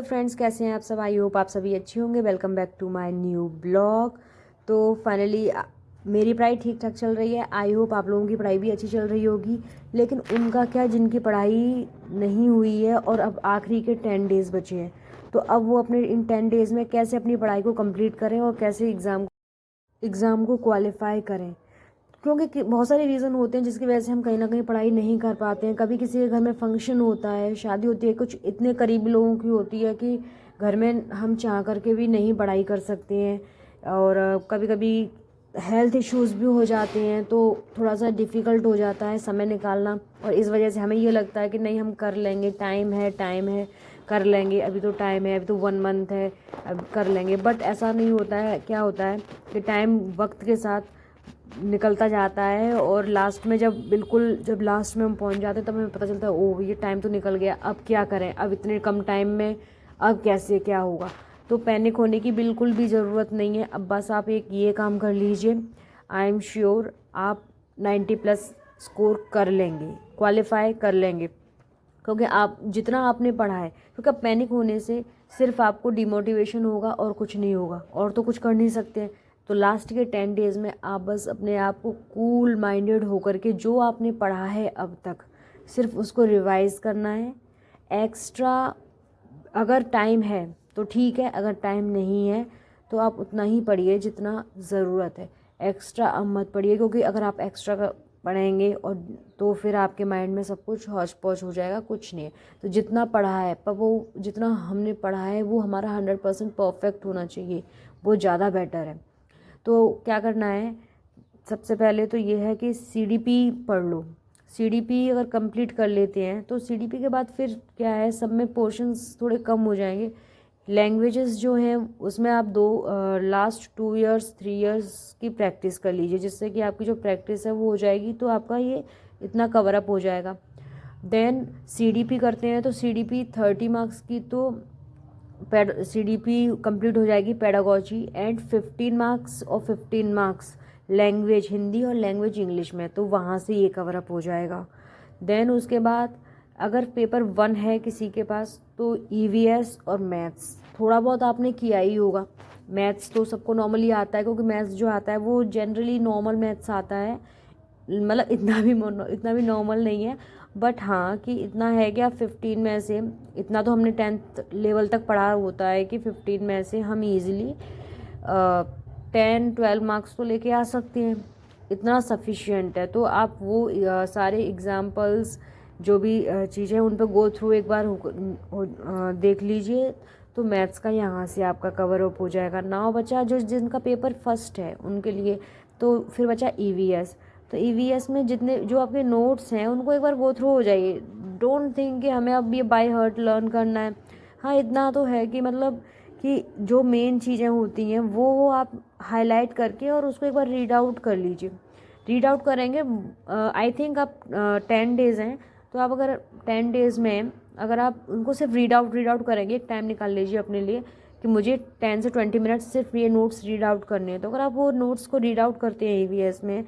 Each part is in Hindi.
फ्रेंड्स, कैसे हैं आप सब। आई होप आप सभी अच्छे होंगे। Welcome back to my new blog. तो फाइनली मेरी पढ़ाई ठीक ठाक चल रही है। आई होप आप लोगों की पढ़ाई भी अच्छी चल रही होगी। लेकिन उनका क्या, जिनकी पढ़ाई नहीं हुई है और अब आखिरी के 10 डेज़ बचे हैं, तो अब वो अपने इन 10 डेज़ में कैसे अपनी पढ़ाई को कंप्लीट करें और कैसे एग्ज़ाम को क्वालिफाई करें। क्योंकि बहुत सारे रीज़न होते हैं जिसकी वजह से हम कहीं ना कहीं पढ़ाई नहीं कर पाते हैं। कभी किसी के घर में फंक्शन होता है, शादी होती है, कुछ इतने करीबी लोगों की होती है कि घर में हम चाह करके भी नहीं पढ़ाई कर सकते हैं। और कभी कभी हेल्थ इश्यूज़ भी हो जाते हैं, तो थोड़ा सा डिफ़िकल्ट हो जाता है समय निकालना। और इस वजह से हमें ये लगता है कि नहीं, हम कर लेंगे, टाइम है, कर लेंगे, अभी तो टाइम है, अभी तो 1 मंथ है, अब कर लेंगे। बट ऐसा नहीं होता है। क्या होता है कि टाइम वक्त के साथ निकलता जाता है और लास्ट में जब लास्ट में हम पहुंच जाते हैं तब हमें पता चलता है, ओह ये टाइम तो निकल गया, अब क्या करें, अब इतने कम टाइम में अब कैसे क्या होगा। तो पैनिक होने की बिल्कुल भी ज़रूरत नहीं है। अब बस आप एक ये काम कर लीजिए, आई एम श्योर आप 90+ स्कोर कर लेंगे, क्वालिफाई कर लेंगे। क्योंकि आप जितना आपने पढ़ा है, क्योंकि अब पैनिक होने से सिर्फ आपको डिमोटिवेशन होगा और कुछ नहीं होगा, और तो कुछ कर नहीं सकते हैं। तो लास्ट के 10 डेज़ में आप बस अपने आप को कूल माइंडेड होकर के जो आपने पढ़ा है अब तक, सिर्फ उसको रिवाइज़ करना है। एक्स्ट्रा अगर टाइम है तो ठीक है, अगर टाइम नहीं है तो आप उतना ही पढ़िए जितना ज़रूरत है। एक्स्ट्रा अब मत पढ़िए, क्योंकि अगर आप एक्स्ट्रा पढ़ेंगे और तो फिर आपके माइंड में सब कुछ हौच पौच हो जाएगा, कुछ नहीं है। तो जितना पढ़ा है, पर वो जितना हमने पढ़ा है वो हमारा 100% परफेक्ट होना चाहिए, वो ज़्यादा बेटर है। तो क्या करना है, सबसे पहले तो ये है कि सीडीपी पढ़ लो। सीडीपी अगर कंप्लीट कर लेते हैं तो सीडीपी के बाद फिर क्या है, सब में पोर्शंस थोड़े कम हो जाएंगे। लैंग्वेजेस जो हैं उसमें आप लास्ट 2 इयर्स 3 इयर्स की प्रैक्टिस कर लीजिए, जिससे कि आपकी जो प्रैक्टिस है वो हो जाएगी, तो आपका ये इतना कवर अप हो जाएगा। देन सीडीपी करते हैं तो सीडीपी 30 मार्क्स की, तो सीडीपी कंप्लीट हो जाएगी पेडागोजी, एंड 15 मार्क्स और 15 मार्क्स लैंग्वेज हिंदी और लैंग्वेज इंग्लिश में, तो वहाँ से ये कवर अप हो जाएगा। देन उसके बाद अगर पेपर 1 है किसी के पास, तो ईवीएस और मैथ्स थोड़ा बहुत आपने किया ही होगा। मैथ्स तो सबको नॉर्मली आता है, क्योंकि मैथ्स जो आता है वो जनरली नॉर्मल मैथ्स आता है, मतलब इतना भी नॉर्मल नहीं है। बट हाँ, कि इतना है कि आप 15 में से, इतना तो हमने 10th लेवल तक पढ़ा होता है कि 15 में से हम इजीली 10-12 मार्क्स तो लेके आ सकते हैं, इतना सफिशिएंट है। तो आप वो सारे एग्जाम्पल्स जो भी चीज़ें उन पर गो थ्रू एक बार देख लीजिए, तो मैथ्स का यहाँ से आपका कवर अप हो जाएगा। नाउ बचा जो जिनका पेपर फर्स्ट है उनके लिए, तो फिर बचा ईवीएस। तो ईवीएस में जितने जो आपके नोट्स हैं उनको एक बार गो थ्रू हो जाइए। डोंट थिंक कि हमें अब ये बाय हार्ट लर्न करना है। हाँ, इतना तो है कि मतलब कि जो मेन चीज़ें होती हैं वो आप हाईलाइट करके और उसको एक बार रीड आउट कर लीजिए। रीड आउट करेंगे, आई थिंक आप 10 डेज़ हैं, तो आप अगर 10 डेज़ में अगर आप उनको सिर्फ रीड आउट करेंगे, एक टाइम निकाल लीजिए अपने लिए कि मुझे 10 से 20 मिनट सिर्फ ये नोट्स रीड आउट करने हैं। तो अगर आप वो नोट्स को रीड आउट करते हैं ईवीएस में,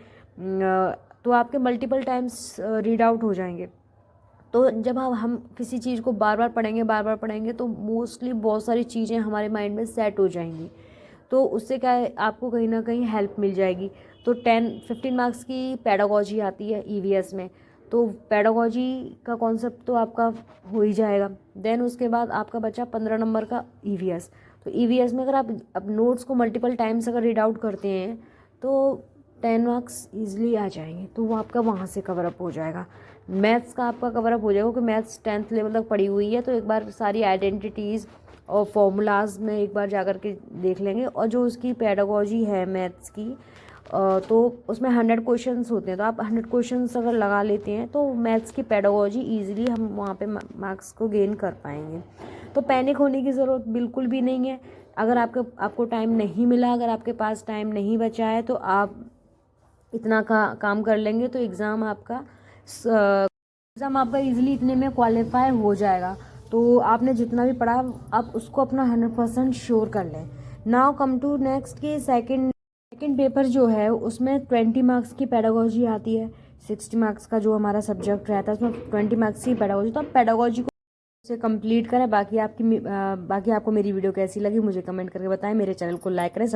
तो आपके मल्टीपल टाइम्स रीड आउट हो जाएंगे। तो जब हम किसी चीज़ को बार बार पढ़ेंगे तो मोस्टली बहुत सारी चीज़ें हमारे माइंड में सेट हो जाएंगी। तो उससे क्या है, आपको कहीं ना कहीं हेल्प मिल जाएगी। तो 15 मार्क्स की पेडागोजी आती है ईवीएस में, तो पेडागोजी का कॉन्सेप्ट तो आपका हो ही जाएगा। देन उसके बाद आपका बचा 15 नंबर का ईवीएस। तो ईवीएस में अगर आप अब नोट्स को मल्टीपल टाइम्स अगर रीड आउट करते हैं तो 10 मार्क्स ईजिली आ जाएंगे, तो वो आपका वहाँ से कवर अप हो जाएगा। मैथ्स का आपका कवर अप हो जाएगा, क्योंकि मैथ्स 10th लेवल तक पढ़ी हुई है, तो एक बार सारी आइडेंटिटीज़ और फॉर्मूलाज में एक बार जा कर के देख लेंगे। और जो उसकी पेडागोजी है मैथ्स की, तो उसमें 100 क्वेश्चंस होते हैं, तो आप 100 क्वेश्चंस अगर लगा लेते हैं तो मैथ्स की पेडागोजी ईजिली हम वहाँ पे मार्क्स को गेन कर पाएंगे। तो पैनिक होने की ज़रूरत बिल्कुल भी नहीं है। अगर आपको टाइम नहीं मिला, अगर आपके पास टाइम नहीं बचा है, तो आप इतना काम कर लेंगे तो एग्ज़ाम आपका इजीली इतने में क्वालिफाई हो जाएगा। तो आपने जितना भी पढ़ा आप उसको अपना 100% श्योर कर लें। नाउ कम टू नेक्स्ट की सेकंड पेपर जो है उसमें 20 मार्क्स की पेडागोजी आती है। 60 मार्क्स का जो हमारा सब्जेक्ट रहता है उसमें 20 मार्क्स की पेडागोजी। तो आप पेडागोजी को से कंप्लीट करें। बाकी आपको मेरी वीडियो कैसी लगी मुझे कमेंट करके बताएं। मेरे चैनल को लाइक करें।